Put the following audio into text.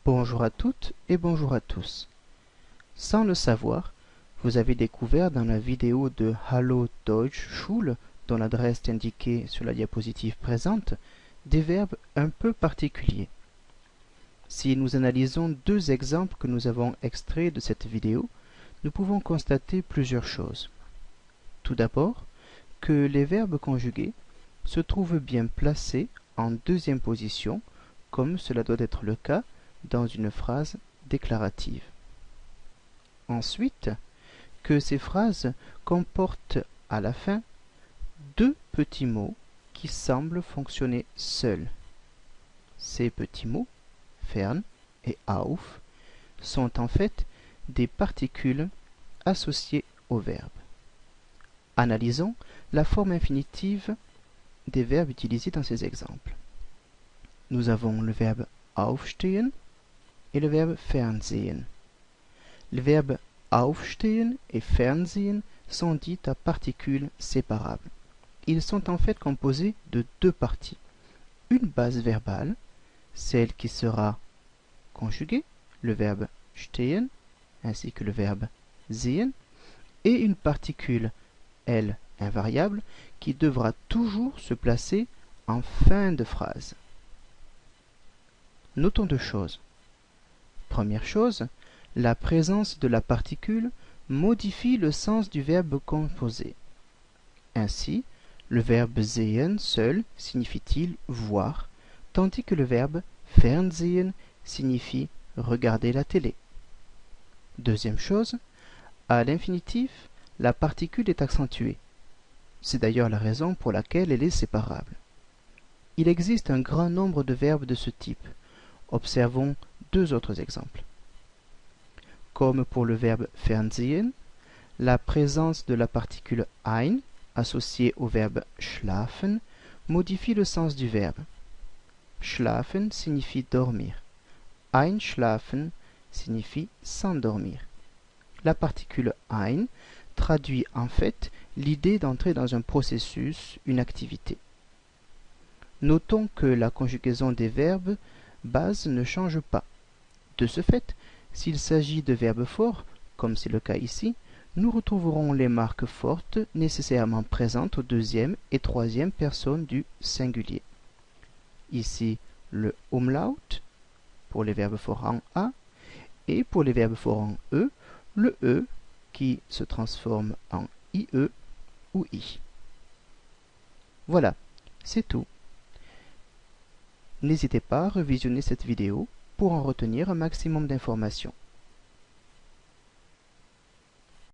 Bonjour à toutes et bonjour à tous. Sans le savoir, vous avez découvert dans la vidéo de Hallo Deutsch Schule, dont l'adresse est indiquée sur la diapositive présente, des verbes un peu particuliers. Si nous analysons deux exemples que nous avons extraits de cette vidéo, nous pouvons constater plusieurs choses. Tout d'abord, que les verbes conjugués se trouvent bien placés en deuxième position, comme cela doit être le cas dans une phrase déclarative. Ensuite, que ces phrases comportent à la fin deux petits mots qui semblent fonctionner seuls. Ces petits mots, fern et auf, sont en fait des particules associées au verbe. Analysons la forme infinitive des verbes utilisés dans ces exemples. Nous avons le verbe aufstehen et le verbe fernsehen. Les verbes aufstehen et fernsehen sont dits à particules séparables. Ils sont en fait composés de deux parties. Une base verbale, celle qui sera conjuguée, le verbe stehen, ainsi que le verbe sehen, et une particule, elle, invariable, qui devra toujours se placer en fin de phrase. Notons deux choses. Première chose, la présence de la particule modifie le sens du verbe composé. Ainsi, le verbe sehen seul signifie-t-il voir, tandis que le verbe fernsehen signifie regarder la télé. Deuxième chose, à l'infinitif, la particule est accentuée. C'est d'ailleurs la raison pour laquelle elle est séparable. Il existe un grand nombre de verbes de ce type. Observons deux autres exemples. Comme pour le verbe fernsehen, la présence de la particule ein associée au verbe schlafen modifie le sens du verbe. Schlafen signifie dormir. Einschlafen signifie s'endormir. La particule ein traduit en fait l'idée d'entrer dans un processus, une activité. Notons que la conjugaison des verbes base ne change pas. De ce fait, s'il s'agit de verbes forts, comme c'est le cas ici, nous retrouverons les marques fortes nécessairement présentes aux deuxième et troisième personnes du singulier. Ici, le umlaut pour les verbes forts en A et pour les verbes forts en E, le E qui se transforme en IE ou I. Voilà, c'est tout. N'hésitez pas à revisionner cette vidéo pour en retenir un maximum d'informations.